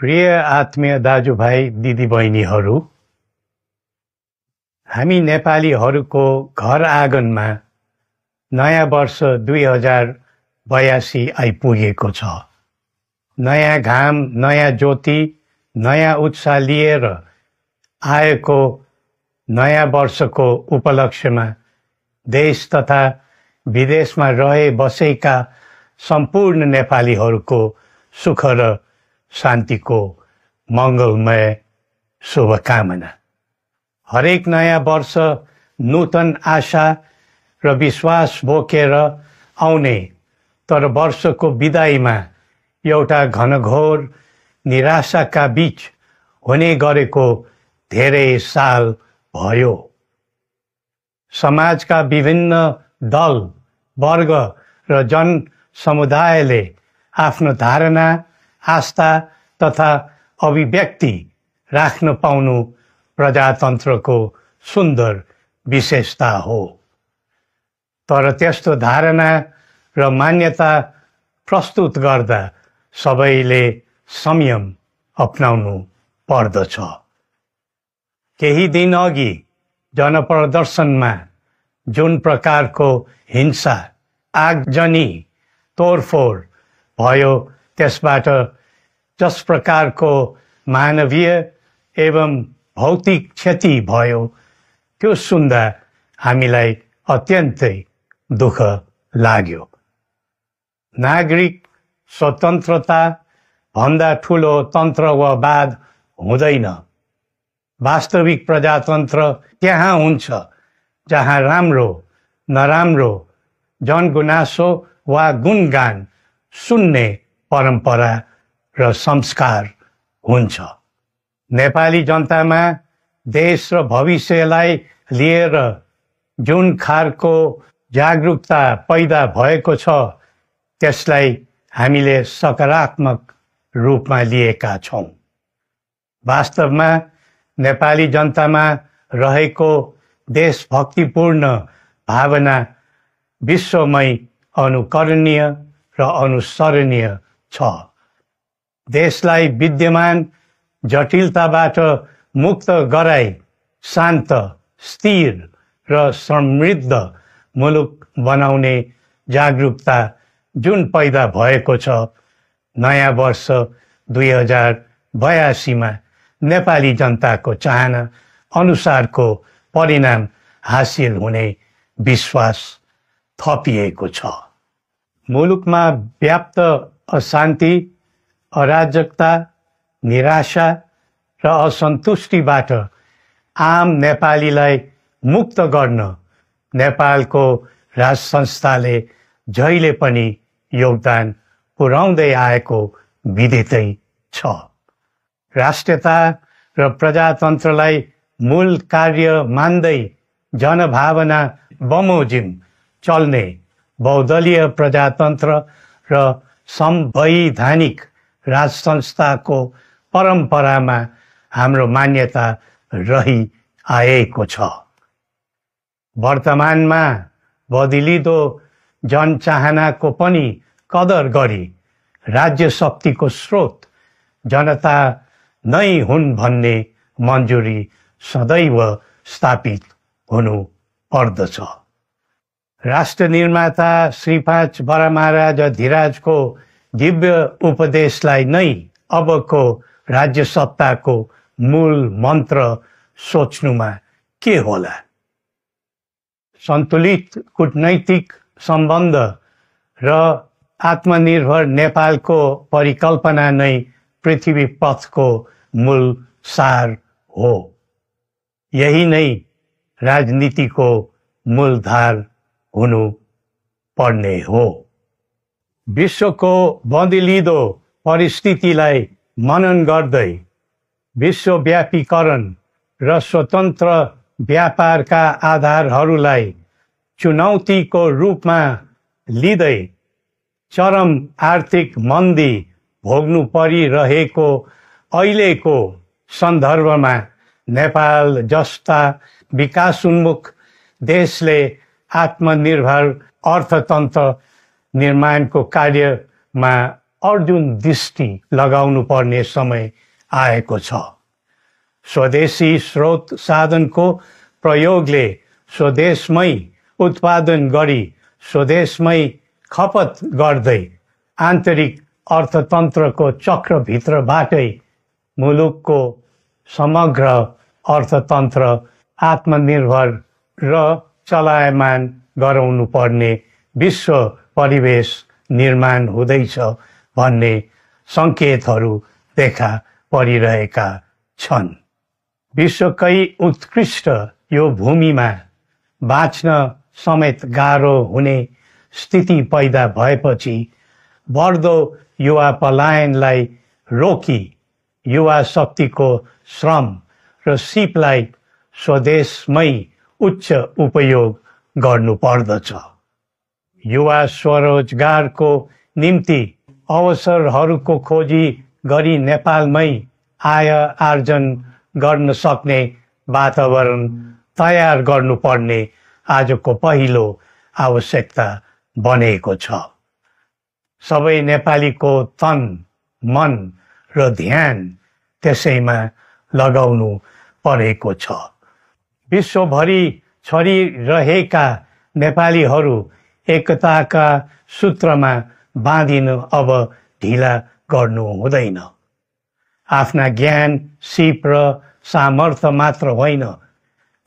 प्रिय आत्मीय दाजुभाइ दिदीबहिनीहरू, हामी नेपालीहरूको घर आँगनमा नयाँ वर्ष 2082 आइपुगेको छ। नयाँ घाम, नयाँ ज्योति, नयाँ उत्साह लिएर आएको नयाँ वर्षको उपलक्ष्यमा देश तथा विदेशमा रहे बसेका सम्पूर्ण नेपालीहरूको सुख र शान्तिको मङ्गलमय शुभकामना। हरेक नयाँ वर्ष नूतन आशा र विश्वास बोकेर आउने, तर वर्षको विदाईमा एउटा घनघोर निराशाका बीच हुने गरेको धेरै साल भयो। समाजका विभिन्न दल, वर्ग र जन समुदायले आफ्नो धारणा, आस्था तथा अभिव्यक्ति राख्न पाउनु प्रजातन्त्रको सुन्दर विशेषता हो। तर त्यस्तो धारणा र मान्यता प्रस्तुत गर्दा सबैले संयम अपनाउनु पर्दछ। केही दिन अघि जनप्रदर्शनमा जुन प्रकारको हिंसा, आगजनी, तोडफोड भयो, त्यसबाट जस प्रकारको मानवीय एवं भौतिक क्षति भयो, त्यो सुन्दा हामीलाई अत्यन्तै दुःख लाग्यो। नागरिक स्वतन्त्रता भन्दा ठुलो तन्त्रवाद हुँदैन। वास्तविक प्रजातन्त्र त्यहाँ हुन्छ जहाँ राम्रो, नराम्रो, जनगुनासो वा गुणगान सुन्ने परम्परा र संस्कार हुन्छ। नेपाली जनतामा देश र भविष्यलाई लिएर जुन खालको जागरुकता पैदा भएको छ, त्यसलाई हामीले सकारात्मक रूपमा लिएका छौँ। वास्तवमा नेपाली जनतामा रहेको देशभक्तिपूर्ण भावना विश्वमै अनुकरणीय र अनुसरणीय छ। देशलाई विद्यमान जटिलताबाट मुक्त गराई शान्त, स्थिर र समृद्ध मुलुक बनाउने जागरुकता जुन पैदा भएको छ, नयाँ वर्ष 2082 मा नेपाली जनताको चाहना अनुसारको परिणाम हासिल हुने विश्वास थपिएको छ। मुलुकमा व्याप्त अशान्ति, अराजकता, निराशा र असन्तुष्टिबाट आम नेपालीलाई मुक्त गर्न नेपालको राज संस्थाले जहिले पनि योगदान पुर्याउँदै आएको विदितै छ। राष्ट्रियता र प्रजातन्त्रलाई मूल कार्य मान्दै जनभावना बमोजिम चल्ने बहुदलीय प्रजातन्त्र र संवैधानिक राज संस्थाको परम्परामा हाम्रो मान्यता रही आएको छ। वर्तमानमा बदलिँदो जनचाहनाको पनि कदर गरी राज्य शक्तिको स्रोत जनता नै हुन् भन्ने मन्जुरी सदैव स्थापित हुनु पर्दछ। राष्ट्र निर्माता श्री 5 बरामहाराज धिराजको दिव्य उपदेशलाई नै अबको राज्य सत्ताको मूल मन्त्र सोच्नुमा के होला? सन्तुलित कूटनैतिक सम्बन्ध र आत्मनिर्भर नेपालको परिकल्पना नै पृथ्वी पथको मूल सार हो। यही नै राजनीतिको मूलधार हुनु पर्ने हो। विश्वको बदलिँदो परिस्थितिलाई मनन गर्दै विश्वव्यापीकरण र स्वतन्त्र व्यापारका आधारहरूलाई चुनौतीको रूपमा लिँदै चरम आर्थिक मन्दी भोग्नु परिरहेको अहिलेको सन्दर्भमा नेपाल जस्ता विकासोन्मुख देशले आत्मनिर्भर अर्थतन्त्र निर्माणको कार्यमा अर्जुन दृष्टि लगाउनु पर्ने समय आएको छ। स्वदेशी स्रोत साधनको प्रयोगले स्वदेशमै उत्पादन गरी स्वदेशमै खपत गर्दै आन्तरिक अर्थतन्त्रको चक्रभित्रबाटै मुलुकको समग्र अर्थतन्त्र आत्मनिर्भर र चलायमान गराउनु पर्ने विश्व परिवेश निर्माण हुँदैछ भन्ने सङ्केतहरू देखा परिरहेका छन्। विश्वकै उत्कृष्ट यो भूमिमा बाँच्न समेत गाह्रो हुने स्थिति पैदा भएपछि बढ्दो युवा पलायनलाई रोकी युवा शक्तिको श्रम र सिपलाई स्वदेशमै उच्च उपयोग गर्नुपर्दछ। युवा स्वरोजगारको निम्ति अवसरहरूको खोजी गरी नेपालमै आय आर्जन गर्न सक्ने वातावरण तयार गर्नुपर्ने आजको पहिलो आवश्यकता बनेको छ। सबै नेपालीको तन मन र ध्यान त्यसैमा लगाउनु परेको छ। विश्वभरि छरिरहेका नेपालीहरू एकताका सूत्रमा बाँधिन अब ढिला गर्नु हुँदैन। आफ्ना ज्ञान सिप र सामर्थ्य मात्र होइन,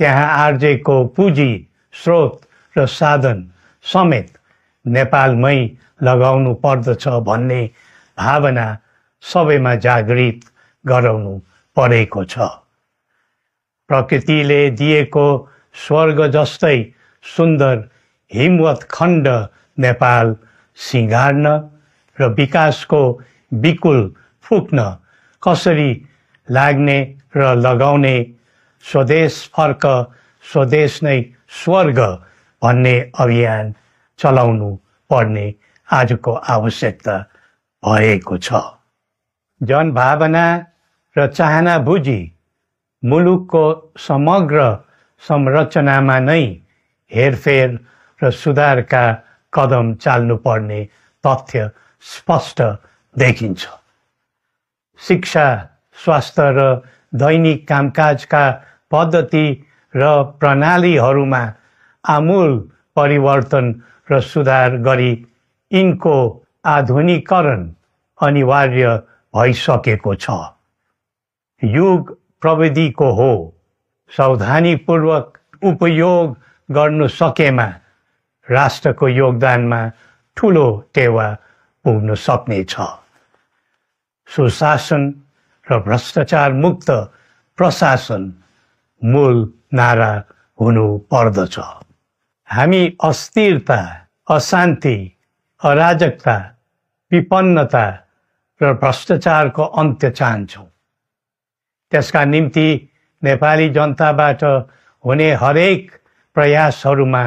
त्यहाँ आर्जेको पुँजी स्रोत र साधन समेत नेपालमै लगाउनु पर्दछ भन्ने भावना सबैमा जागृत गराउनु परेको छ। प्रकृतिले दिएको स्वर्ग जस्तै सुन्दर हिमवत् खण्ड नेपाल सिँगार्न र विकासको बिकुल फुक्न कसरी लाग्ने र लगाउने स्वदेश फर्क स्वदेश नै स्वर्ग भन्ने अभियान चलाउनु पर्ने आजको आवश्यकता भएको छ। जनभावना र चाहना बुझी मुलुकको समग्र संरचनामा नै हेरफेर र सुधारका कदम चाल्नुपर्ने तथ्य स्पष्ट देखिन्छ। शिक्षा, स्वास्थ्य र दैनिक कामकाजका पद्धति र प्रणालीहरूमा आमूल परिवर्तन र सुधार गरी यिनको आधुनिकीकरण अनिवार्य भइसकेको छ। युग प्रविधिको हो, सावधानीपूर्वक उपयोग गर्नु सकेमा राष्ट्रको योगदानमा ठुलो टेवा पुग्न सक्नेछ। सुशासन र भ्रष्टाचार मुक्त प्रशासन मूल नारा हुनु पर्दछ। हामी अस्थिरता, अशान्ति, अराजकता, विपन्नता र भ्रष्टाचारको अन्त्य चाहन्छौँ। त्यसका निम्ति नेपाली जनताबाट हुने हरेक प्रयासहरूमा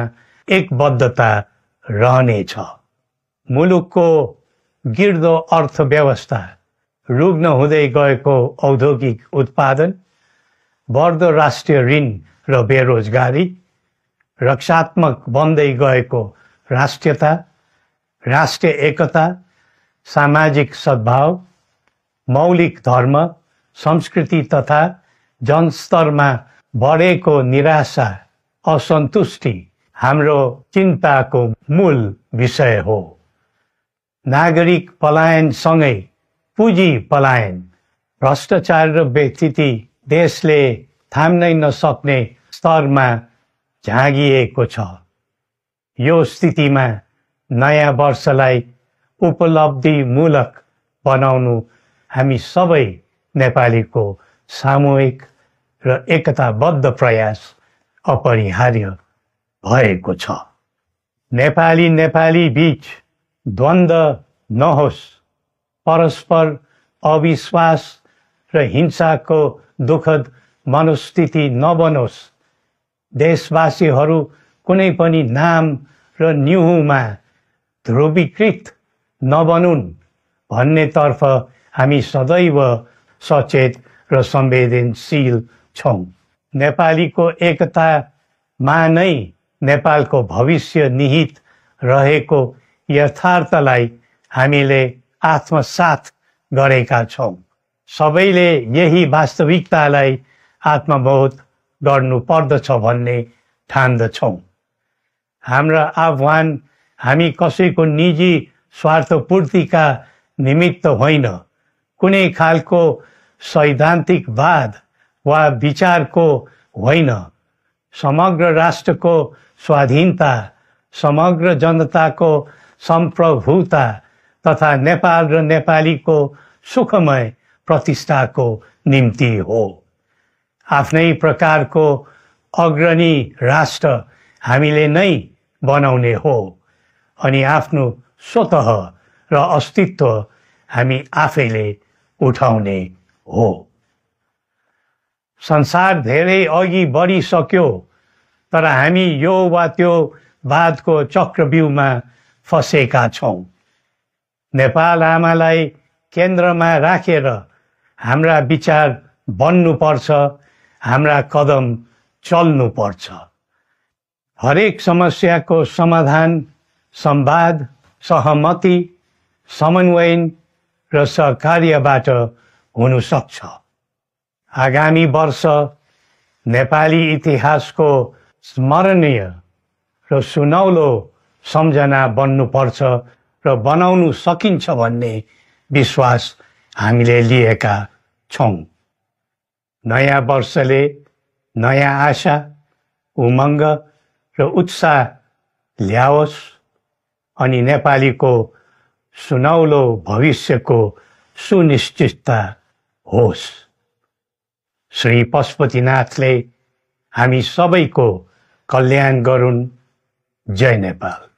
एकबद्धता रहनेछ। मुलुकको गिर्दो अर्थव्यवस्था, रुग्न हुँदै गएको औद्योगिक उत्पादन, बढ्दो राष्ट्रिय ऋण र बेरोजगारी, रक्षात्मक बन्दै गएको राष्ट्रियता, राष्ट्रिय एकता, सामाजिक सद्भाव, मौलिक धर्म, संस्कृति तथा जनस्तरमा बढेको निराशा, असन्तुष्टि हाम्रो चिन्ताको मूल विषय हो। नागरिक पलायनसँगै पुँजी पलायन, भ्रष्टाचार र व्यथिति देशले थाम्नै नसक्ने स्तरमा झाँगिएको छ। यो स्थितिमा नयाँ वर्षलाई उपलब्धिमूलक बनाउनु हामी सबै नेपालीको सामूहिक र एकताबद्ध प्रयास अपरिहार्य भएको छ। नेपाली बीच द्वन्द्व नहोस्, परस्पर अविश्वास र हिंसाको दुःखद मनोस्थिति नबनोस्, देशवासीहरू कुनै पनि नाम र न्युहुमा ध्रुवीकृत नबनुन् भन्नेतर्फ हामी सदैव सचेत र संवेदनशील छौँ। नेपालीको एकतामा नै नेपालको भविष्य निहित रहेको यथार्थलाई हामीले आत्मसात गरेका छौँ। सबैले यही वास्तविकतालाई आत्मबोध गर्नुपर्दछ भन्ने ठान्दछौँ। हाम्रा आह्वान हामी कसैको निजी स्वार्थपूर्तिका निमित्त होइन, कुनै खालको सैद्धान्तिकवाद वा विचारको होइन, समग्र राष्ट्रको स्वाधीनता, समग्र जनताको सम्प्रभुता तथा नेपाल र नेपालीको सुखमय प्रतिष्ठाको निम्ति हो। आफ्नै प्रकारको अग्रणी राष्ट्र हामीले नै बनाउने हो अनि आफ्नो स्वतः र अस्तित्व हामी आफैले उठाउने हो। संसार धेरै अघि बढिसक्यो, तर हामी यो वा त्यो वादको चक्रव्यूहमा फँसेका छौँ। नेपाल आमालाई केन्द्रमा राखेर हाम्रा विचार बन्नुपर्छ, हाम्रा कदम चल्नुपर्छ। हरेक समस्याको समाधान संवाद, सहमति, समन्वयन र सहकार्यबाट हुन सक्छ। आगामी वर्ष नेपाली इतिहासको स्मरणीय र सुनौलो सम्झना बन्नुपर्छ र बनाउनु सकिन्छ भन्ने विश्वास हामीले लिएका छौँ। नयाँ वर्षले नयाँ आशा, उमङ्ग र उत्साह ल्याओस् अनि नेपालीको सुनौलो भविष्यको सुनिश्चितता होस्। श्री पशुपतिनाथले हामी सबैको कल्याण गरून्। जय नेपाल।